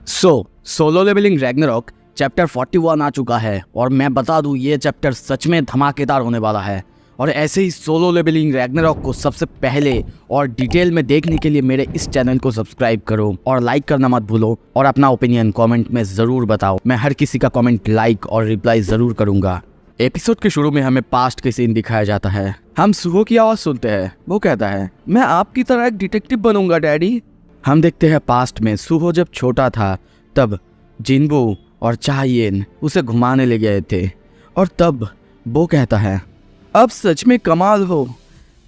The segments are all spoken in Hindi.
सोलो लेवलिंग रैग्नारॉक चैप्टर 41 आ चुका है और मैं बता दूं ये चैप्टर सच में धमाकेदार होने वाला है। और ऐसे ही सोलो लेवलिंग रैग्नारॉक को सबसे पहले और डिटेल में देखने के लिए मेरे इस चैनल को सब्सक्राइब करो और लाइक करना मत भूलो और अपना ओपिनियन कमेंट में ज़रूर बताओ। मैं हर किसी का कमेंट लाइक और रिप्लाई ज़रूर करूँगा। एपिसोड के शुरू में हमें पास्ट के सीन दिखाया जाता है। हम सुहो की आवाज़ सुनते हैं। वो कहता है, मैं आपकी तरह एक डिटेक्टिव बनूंगा डैडी। हम देखते हैं पास्ट में सुहो जब छोटा था तब जिनबू और चायेन उसे घुमाने ले गए थे और तब वो कहता है, अब सच में कमाल हो,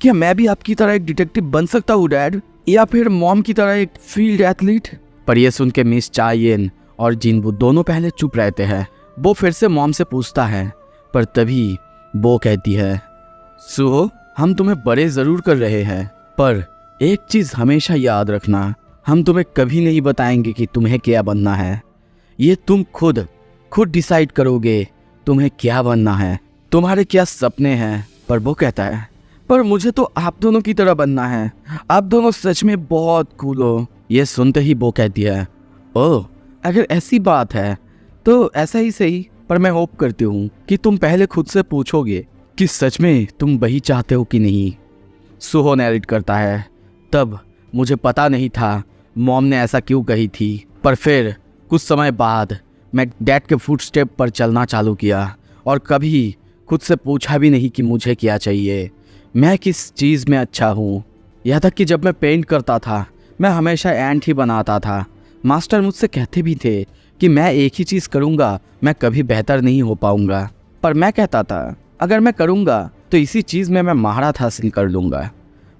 क्या मैं भी आपकी तरह एक डिटेक्टिव बन सकता हूँ डैड, या फिर मॉम की तरह एक फील्ड एथलीट। पर यह सुन के मिस चायेन और जिनबू दोनों पहले चुप रहते हैं। वो फिर से मॉम से पूछता है पर तभी वो कहती है, सुहो हम तुम्हें बड़े ज़रूर कर रहे हैं पर एक चीज़ हमेशा याद रखना, हम तुम्हें कभी नहीं बताएंगे कि तुम्हें क्या बनना है। ये तुम खुद डिसाइड करोगे तुम्हें क्या बनना है, तुम्हारे क्या सपने हैं। पर वो कहता है, पर मुझे तो आप दोनों की तरह बनना है, आप दोनों सच में बहुत कूल हो। ये सुनते ही वो कहती है, ओह अगर ऐसी बात है तो ऐसा ही सही, पर मैं होप करती हूँ कि तुम पहले खुद से पूछोगे कि सच में तुम वही चाहते हो कि नहीं। सुहो नैरेट करता है, तब मुझे पता नहीं था मॉम ने ऐसा क्यों कही थी, पर फिर कुछ समय बाद मैं डैड के फुटस्टेप पर चलना चालू किया और कभी खुद से पूछा भी नहीं कि मुझे क्या चाहिए, मैं किस चीज़ में अच्छा हूँ। यहाँ तक कि जब मैं पेंट करता था मैं हमेशा एंट ही बनाता था। मास्टर मुझसे कहते भी थे कि मैं एक ही चीज़ करूँगा मैं कभी बेहतर नहीं हो पाऊँगा, पर मैं कहता था अगर मैं करूँगा तो इसी चीज़ में मैं महारत हासिल कर लूँगा।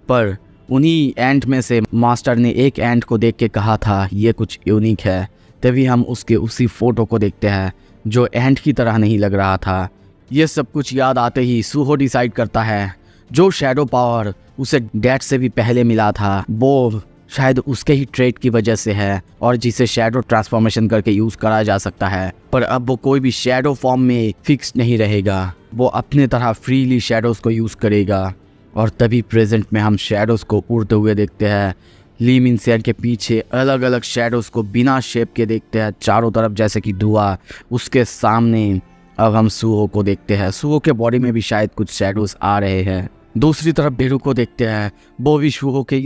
पर उन्हीं एंट में से मास्टर ने एक एंट को देख के कहा था ये कुछ यूनिक है। तभी हम उसके उसी फोटो को देखते हैं जो एंट की तरह नहीं लग रहा था। ये सब कुछ याद आते ही सुहो डिसाइड करता है जो शैडो पावर उसे डैड से भी पहले मिला था वो शायद उसके ही ट्रेड की वजह से है और जिसे शैडो ट्रांसफॉर्मेशन करके यूज़ करा जा सकता है। पर अब वो कोई भी शैडो फॉर्म में फिक्स नहीं रहेगा, वो अपने तरह फ्रीली शैडोज़ को यूज़ करेगा। और तभी प्रेजेंट में हम शैडोज़ को उड़ते हुए देखते हैं। ली मिनसेन के पीछे अलग अलग शैडोज़ को बिना शेप के देखते हैं चारों तरफ जैसे कि धुआं। उसके सामने अब हम सुहो को देखते हैं। सुहो के बॉडी में भी शायद कुछ शैडोज़ आ रहे हैं। दूसरी तरफ बेरू को देखते हैं, वो भी सुहो के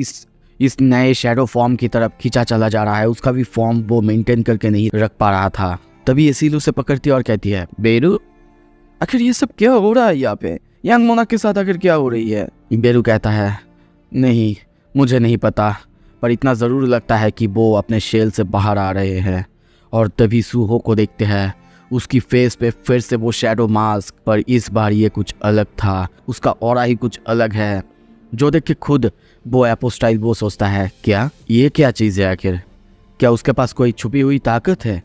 इस नए शैडो फॉर्म की तरफ खींचा चला जा रहा है। उसका भी फॉर्म वो मेंटेन करके नहीं रख पा रहा था। तभी एसील उसे पकड़ती है और कहती है, बेरू आखिर ये सब क्या हो रहा है यहाँ पे, यंग मोना के साथ आखिर क्या हो रही है। बेरू कहता है, नहीं मुझे नहीं पता, पर इतना ज़रूर लगता है कि वो अपने शेल से बाहर आ रहे हैं। और तभी सुहो को देखते हैं, उसकी फेस पे फिर से वो शैडो मास्क, पर इस बार ये कुछ अलग था। उसका ऑरा ही कुछ अलग है जो देख के खुद वो एपोस्टाइल वो सोचता है, क्या ये क्या चीज़ है, आखिर क्या उसके पास कोई छुपी हुई ताकत है।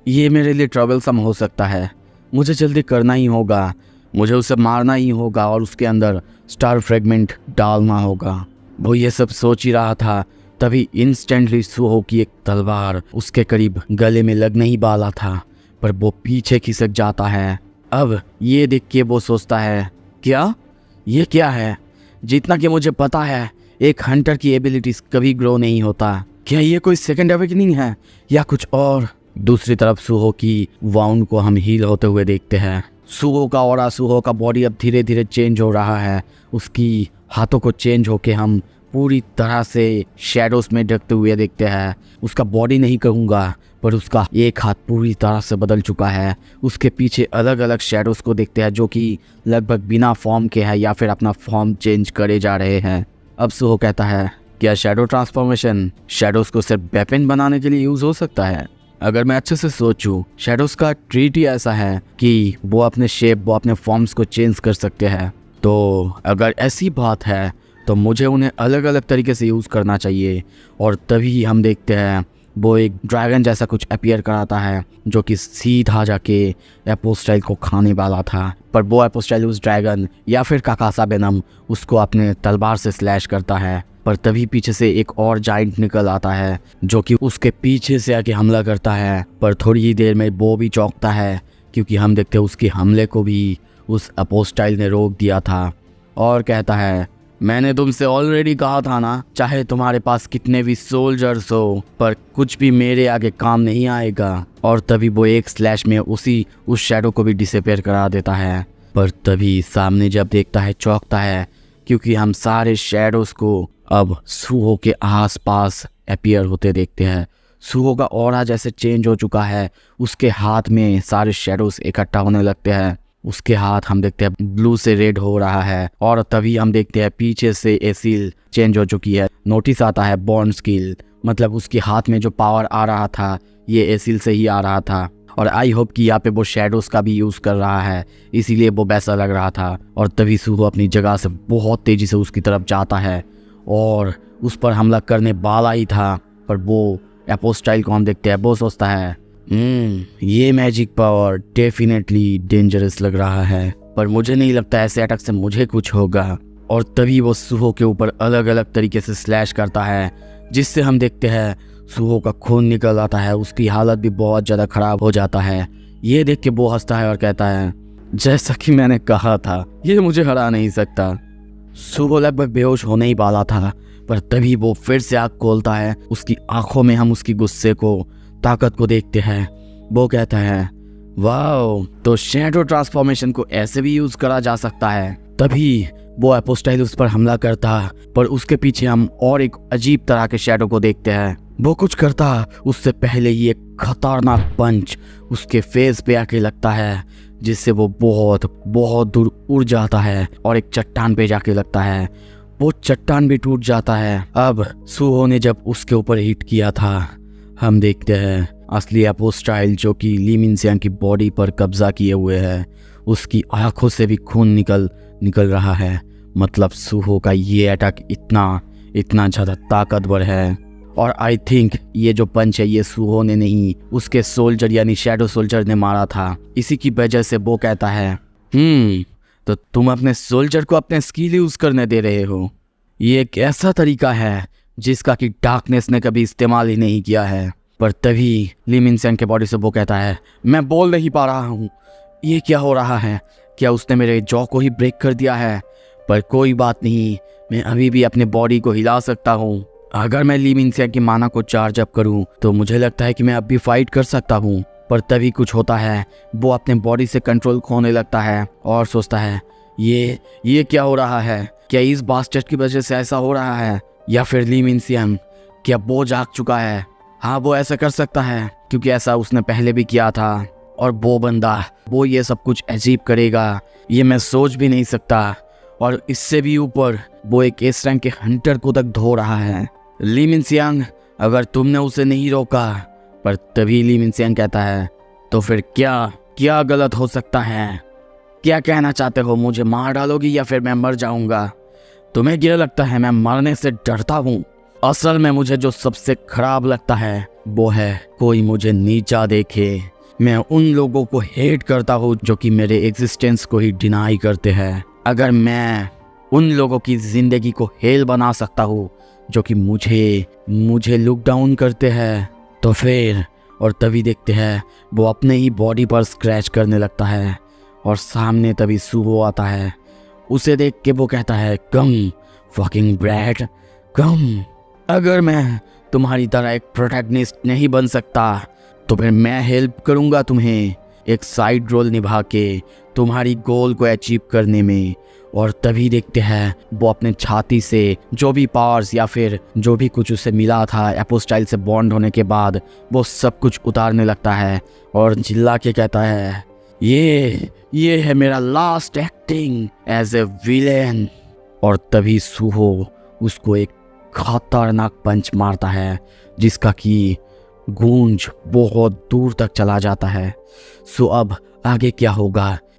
ये मेरे लिए ट्रबलसम हो सकता है, मुझे जल्दी करना ही होगा, मुझे उसे मारना ही होगा और उसके अंदर स्टार फ्रेगमेंट डालना होगा। वो ये सब सोच ही रहा था तभी इंस्टेंटली सुहो की एक तलवार उसके करीब गले में लगने ही वाला था, पर वो पीछे खिसक जाता है। अब ये देख के वो सोचता है, क्या ये क्या है। जितना कि मुझे पता है एक हंटर की एबिलिटीज कभी ग्रो नहीं होता, क्या ये कोई सेकंड अवेकनिंग है या कुछ और। दूसरी तरफ सुहो की वाउंड को हम हील होते हुए देखते हैं। सुहो का ऑरा, सुहो का बॉडी अब धीरे धीरे चेंज हो रहा है। उसकी हाथों को चेंज होके हम पूरी तरह से शैडोज़ में ढकते हुए देखते हैं। उसका बॉडी नहीं कहूँगा पर उसका एक हाथ पूरी तरह से बदल चुका है। उसके पीछे अलग अलग शैडोज़ को देखते हैं जो कि लगभग बिना फॉर्म के हैं या फिर अपना फॉर्म चेंज करे जा रहे हैं। अब सुहो कहता है, क्या शैडो ट्रांसफॉर्मेशन शैडोज़ को सिर्फ वेपन बनाने के लिए यूज़ हो सकता है। अगर मैं अच्छे से सोचूं शैडोज़ का ट्रीट ही ऐसा है कि वो अपने शेप, वो अपने फॉर्म्स को चेंज कर सकते हैं। तो अगर ऐसी बात है तो मुझे उन्हें अलग अलग तरीके से यूज़ करना चाहिए। और तभी हम देखते हैं वो एक ड्रैगन जैसा कुछ अपीयर कराता है जो कि सीधा जाके एपोस्टाइल को खाने वाला था। पर वो एपोस्टाइल उस ड्रैगन या फिर काकासा वेनम उसको अपने तलवार से स्लैश करता है। पर तभी पीछे से एक और जाइंट निकल आता है जो कि उसके पीछे से आके हमला करता है। पर थोड़ी ही देर में वो भी चौंकता है क्योंकि हम देखते हैं उसके हमले को भी उस एपोस्टाइल ने रोक दिया था और कहता है, मैंने तुमसे ऑलरेडी कहा था ना, चाहे तुम्हारे पास कितने भी सोल्जर्स हो पर कुछ भी मेरे आगे काम नहीं आएगा। और तभी वो एक स्लैश में उस शैडो को भी डिसअपीयर करा देता है। पर तभी सामने जब देखता है चौंकता है, क्योंकि हम सारे शैडोज को अब सुहो के आसपास अपीयर होते देखते हैं। सुहो का ऑरा जैसे चेंज हो चुका है, उसके हाथ में सारे शैडोज इकट्ठा होने लगते हैं। उसके हाथ हम देखते हैं ब्लू से रेड हो रहा है। और तभी हम देखते हैं पीछे से एसिल चेंज हो चुकी है। नोटिस आता है बॉन्ड स्किल, मतलब उसके हाथ में जो पावर आ रहा था ये एसिल से ही आ रहा था। और आई होप कि यहाँ पे वो शैडोज का भी यूज़ कर रहा है, इसीलिए वो वैसा लग रहा था। और तभी सुहो अपनी जगह से बहुत तेज़ी से उसकी तरफ जाता है और उस पर हमला करने वाला ही था। पर वो एपोस्टाइल को हम देखते हैं, वो सोचता है ये मैजिक पावर डेफिनेटली डेंजरस लग रहा है, पर मुझे नहीं लगता ऐसे अटैक से मुझे कुछ होगा। और तभी वो सुहो के ऊपर अलग अलग तरीके से स्लैश करता है, जिससे हम देखते हैं सुहो का खून निकल आता है। उसकी हालत भी बहुत ज़्यादा ख़राब हो जाता है। ये देख के वो हंसता है और कहता है, जैसा कि मैंने कहा था ये मुझे हरा नहीं सकता। सुहो लगभग बेहोश होने ही वाला था, पर तभी वो फिर से आँख खोलता है। उसकी आंखों में हम उसकी गुस्से को, ताकत को देखते हैं। वो कहता है, वाओ, तो शैडो ट्रांसफॉर्मेशन को ऐसे भी यूज करा जा सकता है। तभी वो एपोस्टाइल उस पर हमला करता, पर उसके पीछे हम और एक अजीब तरह के शैडो को देखते हैं। वो कुछ करता उससे पहले ही एक खतरनाक पंच उसके फेस पे आके लगता है, जिससे वो बहुत बहुत दूर उड़ जाता है और एक चट्टान पे जाके लगता है। वो चट्टान भी टूट जाता है। अब सुहो ने जब उसके ऊपर हिट किया था, हम देखते हैं असली एपोस्टाइल जो कि ली मिनसियांग की बॉडी पर कब्जा किए हुए है। उसकी आंखों से भी खून निकल रहा है। मतलब सुहो का ये अटैक इतना ज़्यादा ताकतवर है। और आई थिंक ये जो पंच है ये सुहो ने नहीं, उसके सोल्जर यानी शैडो सोल्जर ने मारा था। इसी की वजह से वो कहता है, तो तुम अपने सोल्जर को अपने स्किल यूज करने दे रहे हो। ये एक ऐसा तरीका है जिसका कि डार्कनेस ने कभी इस्तेमाल ही नहीं किया है। पर तभी ली मिनसियांग के बॉडी से वो कहता है, मैं बोल नहीं पा रहा हूँ, ये क्या हो रहा है? क्या उसने मेरे जॉ को ही ब्रेक कर दिया है? पर कोई बात नहीं, मैं अभी भी अपने बॉडी को हिला सकता हूँ। अगर मैं ली मिनसियांग की माना को चार्ज अप करूँ तो मुझे लगता है कि मैं अब भी फाइट कर सकता हूँ। पर तभी कुछ होता है, वो अपने बॉडी से कंट्रोल खोने लगता है और सोचता है, ये क्या हो रहा है? क्या इस बास्टर्ड की वजह से ऐसा हो रहा है, या फिर ली मिनसियांग क्या वो जाग चुका है? हाँ, वो ऐसा कर सकता है क्योंकि ऐसा उसने पहले भी किया था। और वो बंदा वो ये सब कुछ अजीब करेगा ये मैं सोच भी नहीं सकता। और इससे भी ऊपर वो एक इस रैंक के हंटर को तक धो रहा है। ली मिनसियांग, अगर तुमने उसे नहीं रोका। पर तभी ली मिनसियांग कहता है, तो फिर क्या गलत हो सकता है? क्या कहना चाहते हो? मुझे मार डालोगी या फिर मैं मर जाऊंगा? तुम्हें क्या लगता है मैं मरने से डरता हूँ? असल में मुझे जो सबसे खराब लगता है वो है कोई मुझे नीचा देखे। मैं उन लोगों को हेट करता हूँ जो कि मेरे एग्जिस्टेंस को ही डिनाई करते हैं। अगर मैं उन लोगों की जिंदगी को हेल बना सकता हूँ जो कि मुझे लुक डाउन करते हैं तो फिर। और तभी देखते हैं वो अपने ही बॉडी पर स्क्रैच करने लगता है और सामने तभी सुहो आता है। उसे देख के वो कहता है, कम फकिंग ब्रैट कम। अगर मैं तुम्हारी तरह एक प्रोटैगनिस्ट नहीं बन सकता तो फिर मैं हेल्प करूंगा तुम्हें एक साइड रोल निभा के तुम्हारी गोल को अचीव करने में। और तभी देखते हैं वो अपने छाती से जो भी पावर्स या फिर जो भी कुछ उसे मिला था एपोस्टाइल से बॉन्ड होने के बाद वो सब कुछ उतारने लगता है और चिल्ला के कहता है, ये है मेरा last acting as a villain. और तभी सुहो उसको एक खतरनाक पंच मारता है जिसका कि गूंज बहुत दूर तक चला जाता है। सो अब आगे क्या होगा